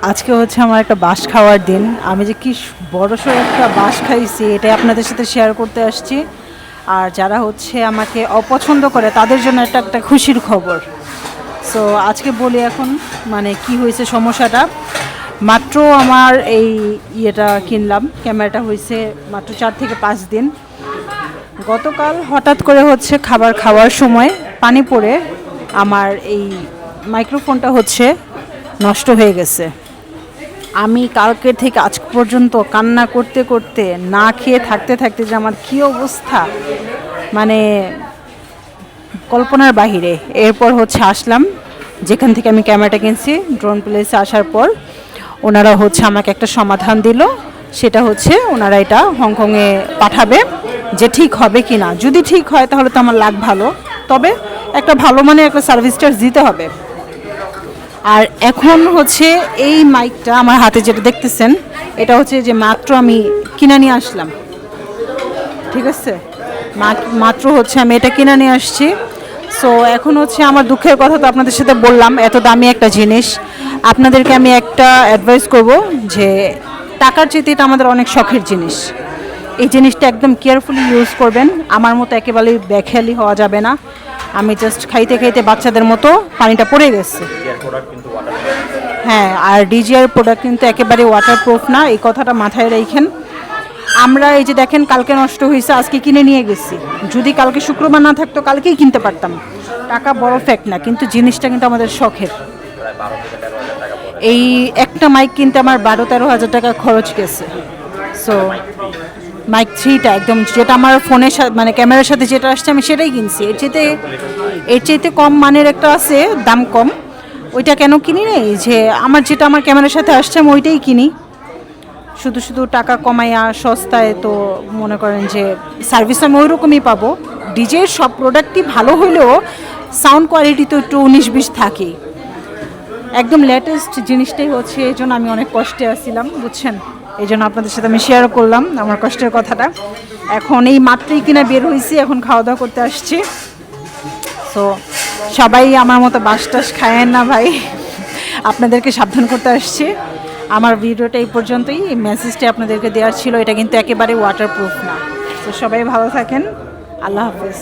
আজকে হচ্ছে আমার একটা বাঁশ খাওয়ার দিন। আমি যে কি বড়সড় একটা বাঁশ খাইছি এটাই আপনাদের সাথে শেয়ার করতে আসছি। আর যারা হচ্ছে আমাকে অপছন্দ করে তাদের জন্য একটা একটা খুশির খবর। সো আজকে বলি এখন মানে কি হয়েছে সমস্যাটা। মাত্র আমার এই ইয়েটা কিনলাম, ক্যামেরাটা হয়েছে মাত্র 4 থেকে 5 দিন। গতকাল হঠাৎ করে হচ্ছে খাবার খাওয়ার সময় পানি পড়ে আমার এই মাইক্রোফোনটা হচ্ছে নষ্ট হয়ে গেছে। আমি কালকে থেকে আজ পর্যন্ত কান্না করতে করতে না খেয়ে থাকতে থাকতে যে আমার কী অবস্থা, মানে কল্পনার বাহিরে। এরপর হচ্ছে আসলাম যেখান থেকে আমি ক্যামেরাটা কিনছি, ড্রোন প্লেসে আসার পর ওনারা হচ্ছে আমাকে একটা সমাধান দিল। সেটা হচ্ছে ওনারা এটা হংকংয়ে পাঠাবে, যে ঠিক হবে কি না। যদি ঠিক হয় তাহলে তো আমার লাভ ভালো, তবে একটা ভালো মানে একটা সার্ভিস চার্জ দিতে হবে। আর এখন হচ্ছে এই মাইকটা আমার হাতে যেটা দেখতেছেন, এটা হচ্ছে যে মাত্র আমি কিনে নিয়ে আসলাম, ঠিক আছে। মাত্র হচ্ছে আমি এটা কিনে নিয়ে আসছি। সো এখন হচ্ছে আমার দুঃখের কথা তো আপনাদের সাথে বললাম, এত দামি একটা জিনিস। আপনাদেরকে আমি একটা অ্যাডভাইস করব যে টাকার চেয়ে এটা আমাদের অনেক শখের জিনিস। এই জিনিসটা একদম কেয়ারফুলি ইউজ করবেন। আমার মতো একেবারেই বেখেয়ালি হওয়া যাবে না। আমি জাস্ট খাইতে খাইতে বাচ্চাদের মতো পানিটা পড়ে গেছে। হ্যাঁ, আর ডিজিআর প্রোডাক্ট কিন্তু একেবারে ওয়াটারপ্রুফ না, এই কথাটা মাথায় রাখেন। আমরা এই যে দেখেন কালকে নষ্ট হয়েছে, আজকে কিনে নিয়ে গেছি। যদি কালকে শুক্রবার না থাকতো কালকেই কিনতে পারতাম। টাকা বড় ফ্যাক্ট না, কিন্তু জিনিসটা কিন্তু আমাদের শখের। এই একটা মাইক কিনতে আমার 12-13 হাজার টাকা খরচ গেছে। সো মাইক 3টা একদম যেটা আমার ফোনের সাথে মানে ক্যামেরার সাথে যেটা আসছে আমি সেটাই কিনছি। এর চাইতে কম মানের একটা আছে, দাম কম, ওইটা কেন কিনি নেই যে আমার যেটা আমার ক্যামেরার সাথে আসছে আমি ওইটাই কিনি। শুধু শুধু টাকা কমাইয়া সস্তায় তো মনে করেন যে সার্ভিস আমি ওই রকমই পাবো। ডিজের সব প্রোডাক্টই ভালো হলেও সাউন্ড কোয়ালিটি তো একটু 19-20 থাকেই। একদম লেটেস্ট জিনিসটাই হচ্ছে, এই জন্য আমি অনেক কষ্টে আসছিলাম, বুঝছেন। এই জন্য আপনাদের সাথে আমি শেয়ার করলাম আমার কষ্টের কথাটা। এখন এই মাত্রই কিনা বের হয়েছি, এখন খাওয়া দাওয়া করতে আসছি। সো সবাই আমার মতো বাঁশ টাস খায়েন না ভাই, আপনাদেরকে সাবধান করতে আসছি। আমার ভিডিওটা এই পর্যন্তই। এই মেসেজটা আপনাদেরকে দেওয়ার ছিল, এটা কিন্তু একেবারে ওয়াটারপ্রুফ না। তো সবাই ভালো থাকেন, আল্লাহ হাফেজ।